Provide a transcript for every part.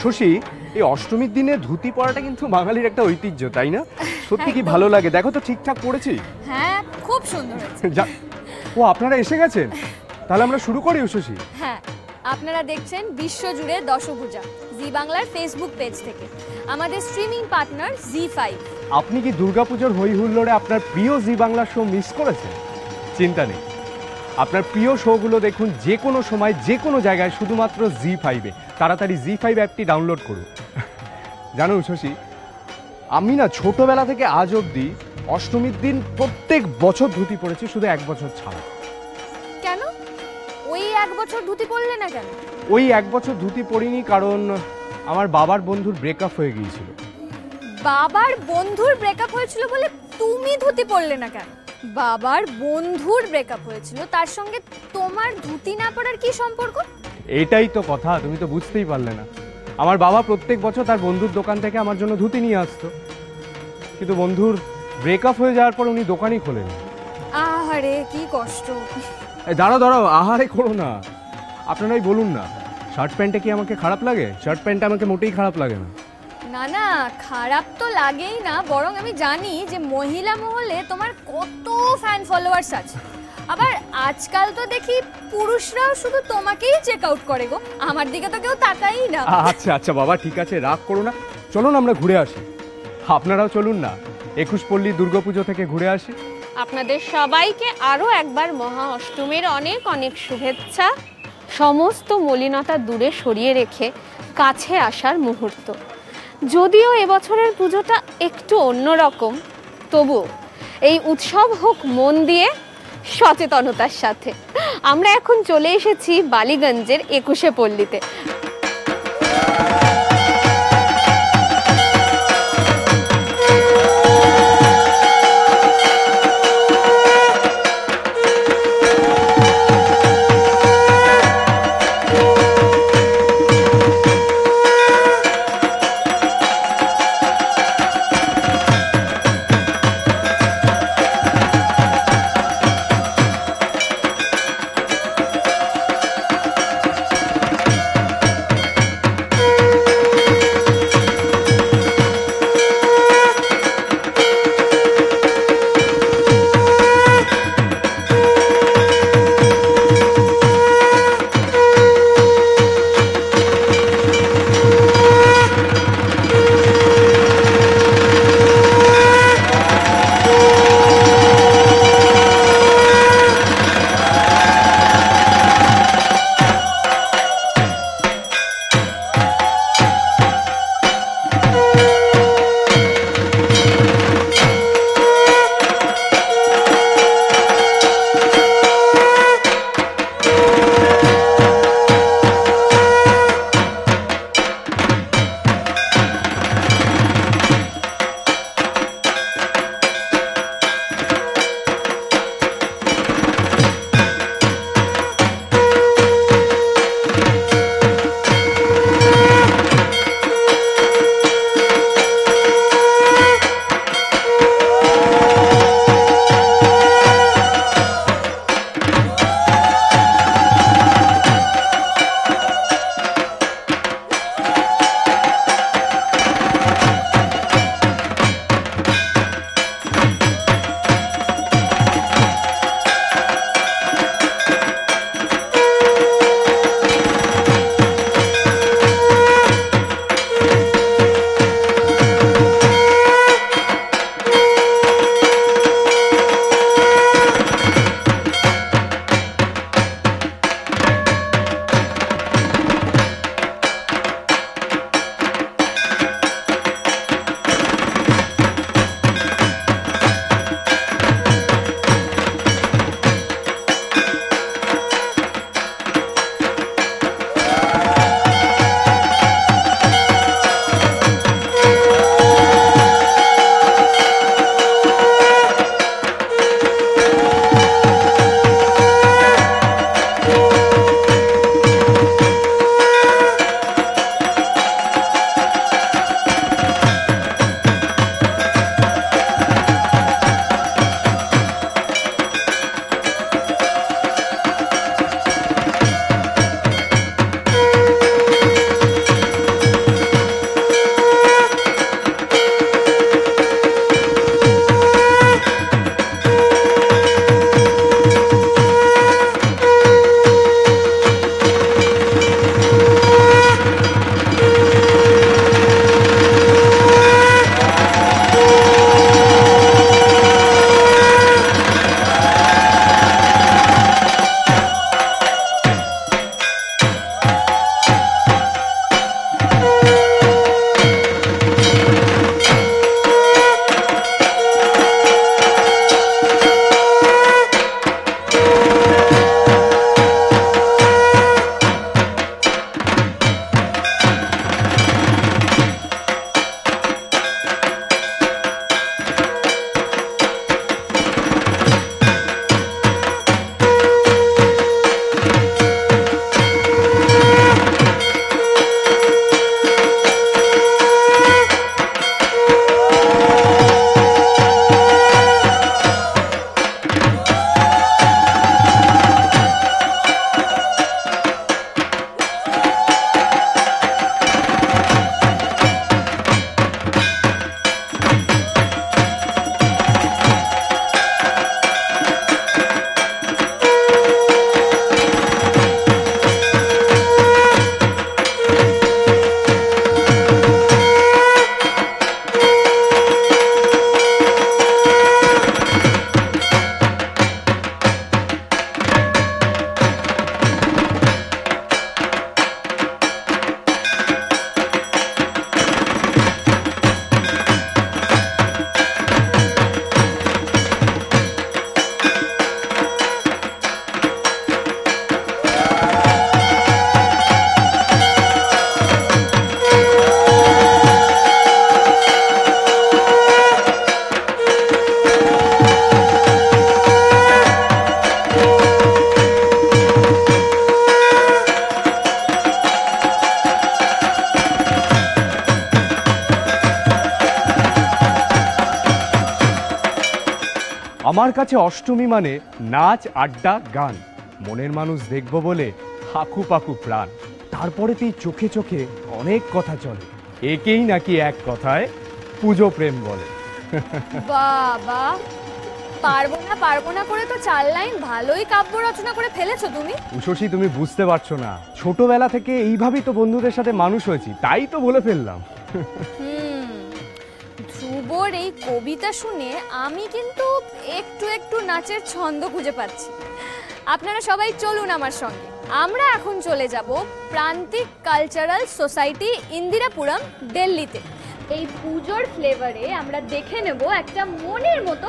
শশী, এই অষ্টমীর দিনে ধুতি পরাটা কিন্তু বাঙালির একটা ঐতিহ্য, তাই না? সত্যি কি ভালো লাগে, দেখো তো ঠিকঠাক পড়েছি। হ্যাঁ, খুব সুন্দর হয়েছে। ও, আপনারা এসে গেছেন, তাহলে আমরা শুরু করি শশী। হ্যাঁ, আপনারা দেখছেন বিশ্বজুড়ে দশভূজা জি বাংলার ফেসবুক পেজ থেকে। আমাদের স্ট্রিমিং পার্টনার জি5। আপনি কি দুর্গাপুজোর হই হুল্লোড়ে আপনার প্রিয় জি বাংলা শো মিস করেছেন? চিন্তা নেই, আপনার প্রিয় শোগুলো দেখুন যে কোনো সময় যে কোনো জায়গায় শুধুমাত্র জি5-এ। তাড়াতাড়ি জি5 অ্যাপটি ডাউনলোড করুন। জানো শশী, আমি না ছোটবেলা থেকে আজ অবধি অষ্টমীর দিন প্রত্যেক বছর ধুতি পরেছি, শুধু এক বছর ছাড়া। কেন ওই এক বছর ধুতি পরলে না কেন? ওই এক বছর ধুতি পরিনি কারণ আমার বাবার বন্ধুর ব্রেকআপ হয়ে গিয়েছিল। বাবার বন্ধুর ব্রেকআপ হয়েছিল বলে তুমি ধুতি পরলে না কেন? বাবার বন্ধুর ব্রেকআপ হয়েছিল, তার সঙ্গে তোমার ধুতি না পরার কি সম্পর্ক? এটাই তো কথা, তুমি তো বুঝতেই পারলে না। আমার বাবা প্রত্যেক বছর তার বন্ধুর দোকান থেকে আমার জন্য ধুতি নিয়ে আসতো, কিন্তু বন্ধুর ব্রেকআপ হয়ে যাওয়ার পর উনি দোকানই খোলেন। আহারে কি কষ্ট। দাঁড়াও দাঁড়াও, আহারে করো না। আপনারাই বলুন না, শার্ট প্যান্টে কি আমাকে খারাপ লাগে? শার্ট প্যান্টে আমাকে মোটেই খারাপ লাগে না। না না, খারাপ তো লাগেই না, বরং আমি জানি যে মহিলা মহলে তোমার কত ফ্যান ফলোয়ার্স আছে। আবার আজকাল তো দেখি পুরুষরাও শুধু তোমাকেই চেক আউট করে গো, আমার দিকে তো কেউ তাকাই না। আচ্ছা আচ্ছা বাবা, ঠিক আছে, রাগ করো না, চলো না আমরা ঘুরে আসি। আপনারাও চলুন না, 21 পল্লী দুর্গাপুজো থেকে ঘুরে আসি। আপনাদের সবাইকে আরও একবার মহা অষ্টমীর অনেক অনেক শুভেচ্ছা। সমস্ত মলিনতা দূরে সরিয়ে রেখে কাছে আসার মুহূর্ত। যদিও এবছরের পুজোটা একটু অন্যরকম, তবু এই উৎসব হোক মন দিয়ে, সচেতনতার সাথে। আমরা এখন চলে এসেছি বালিগঞ্জের 21 পল্লীতে। আমার কাছে অষ্টমী মানে নাচ, আড্ডা, গান। মনের মানুষ দেখব বলে হাকু পাকু প্রাণ। তারপরেতেই চোখে চোখে অনেক কথা চলে, একেই নাকি এক কথায় পুজো প্রেম বলে। বাবা, পারবো না করে তো 4 লাইন ভালোই কাব্য রচনা করে ফেলেছো তুমি। উষসী, তুমি বুঝতে পারছো না, ছোটবেলা থেকে এইভাবেই তো বন্ধুদের সাথে মানুষ হয়েছি, তাই তো বলে ফেললাম। ধ্রুবর এই কবিতা শুনে আমি কিন্তু একটু নাচের ছন্দ খুঁজে পাচ্ছি। আপনারা সবাই চলুন আমার সঙ্গে, আমরা এখন চলে যাব প্রান্তিক কালচারাল সোসাইটি, ইন্দিরাপুরম, দিল্লিতে। এই পুজোর ফ্লেভারে আমরা দেখে নেব একটা মনের মতো।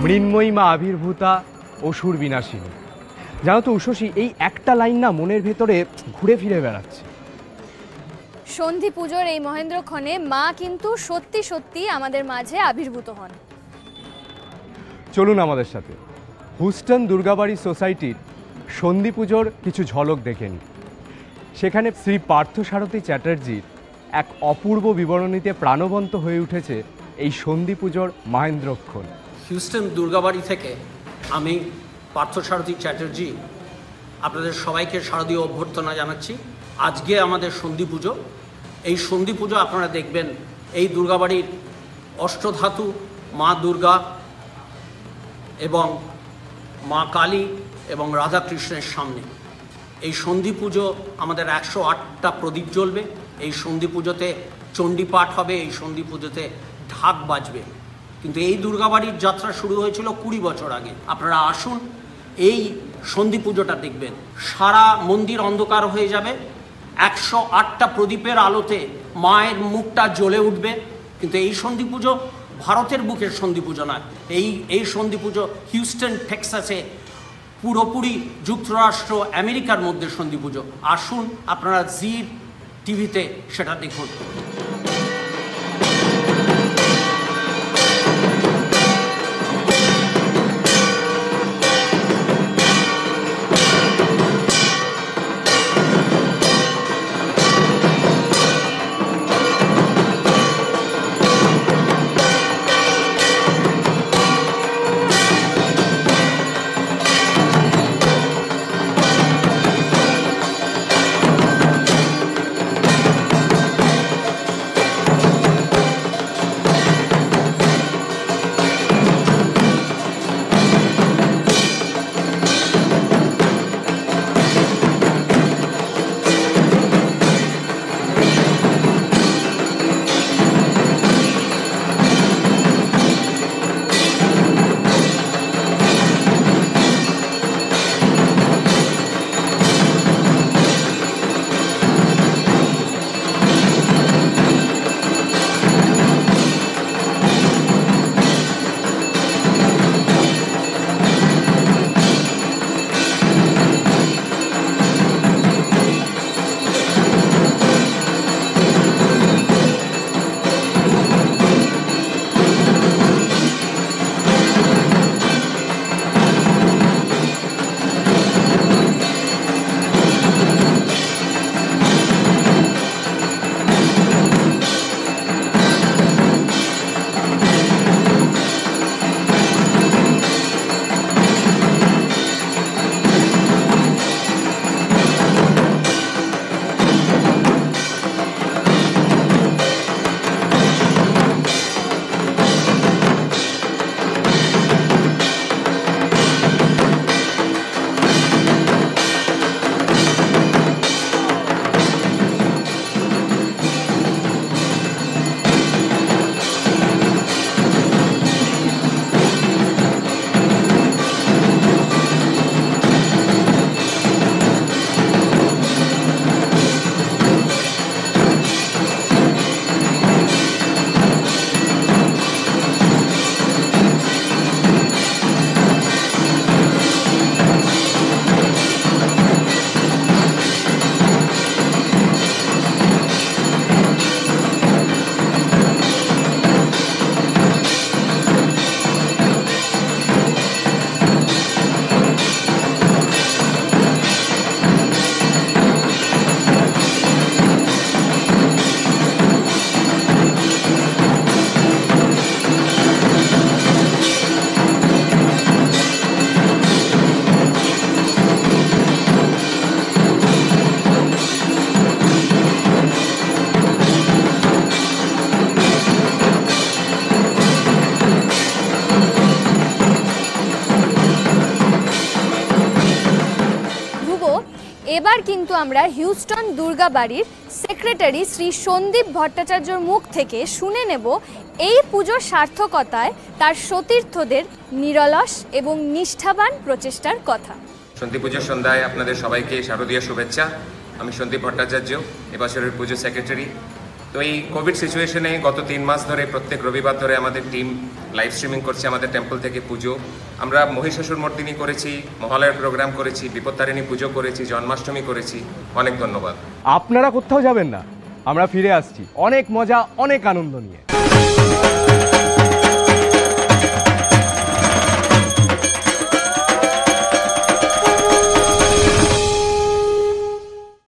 মৃন্ময়ী মা আবির্ভূতা, অসুর বিনাশিনী। জানো তো উষসী, এই একটা লাইন না মনের ভেতরে ঘুরে ফিরে বেড়াচ্ছে। সন্ধি পুজোর এই মহেন্দ্রক্ষণে মা কিন্তু সত্যি সত্যি আমাদের মাঝে আবির্ভূত হন। চলুন আমাদের সাথে হুস্টন দুর্গাবাড়ি সোসাইটির সন্ধি পুজোর কিছু ঝলক দেখে নিই। সেখানে শ্রী পার্থসারথী চ্যাটার্জির এক অপূর্ব বিবরণীতে প্রাণবন্ত হয়ে উঠেছে এই সন্ধি পুজোর মহেন্দ্রক্ষণ। হিউস্টন দুর্গাবাড়ি থেকে আমি পার্থসারথী চ্যাটার্জি আপনাদের সবাইকে শারদীয় অভ্যর্থনা জানাচ্ছি। আজকে আমাদের সন্ধি পুজো। এই সন্ধি পুজো আপনারা দেখবেন এই দুর্গাবাড়ির অষ্টধাতু মা দুর্গা এবং মা কালী এবং রাধাকৃষ্ণের সামনে। এই সন্ধি পুজো আমাদের 108টা প্রদীপ জ্বলবে। এই সন্ধি পুজোতে চণ্ডীপাঠ হবে, এই সন্ধি পুজোতে ঢাক বাজবে। কিন্তু এই দুর্গাবাড়ির যাত্রা শুরু হয়েছিল 20 বছর আগে। আপনারা আসুন, এই সন্ধি পুজোটা দেখবেন। সারা মন্দির অন্ধকার হয়ে যাবে, 108টা প্রদীপের আলোতে মায়ের মুখটা জ্বলে উঠবে। কিন্তু এই সন্ধি পুজো ভারতের বুকের সন্ধি পুজো নয়, এই সন্ধি পুজো হিউস্টন টেক্সাসে পুরোপুরি যুক্তরাষ্ট্র আমেরিকার মধ্যে সন্ধি পুজো। আসুন আপনারা জি টিভিতে সেটা দেখুন। এবার কিন্তু আমরা হিউস্টন দুর্গাবাড়ির সেক্রেটারি শ্রী সন্দীপ ভট্টাচার্যর মুখ থেকে শুনে নেব এই পুজোর সার্থকতায় তার সতীর্থদের নিরলস এবং নিষ্ঠাবান প্রচেষ্টার কথা। সন্ধি পুজোর সন্ধ্যায় আপনাদের সবাইকে শারদীয় শুভেচ্ছা। আমি সন্দীপ ভট্টাচার্য, এবছরের পুজো সেক্রেটারি তো এই কোভিড সিচুয়েশনে গত 3 মাস ধরে প্রত্যেক রবিবার ধরে আমাদের টিম লাইভ স্ট্রিমিং করছে আমাদের টেম্পল থেকে পুজো। আমরা মহিষাসুর মর্দিনী করেছি, মহালয়ার প্রোগ্রাম করেছি, বিপত্তারিণী পুজো করেছি, জন্মাষ্টমী করেছি। অনেক ধন্যবাদ। আপনারা কোথাও যাবেন না, আমরা ফিরে আসছি অনেক মজা অনেক আনন্দ নিয়ে।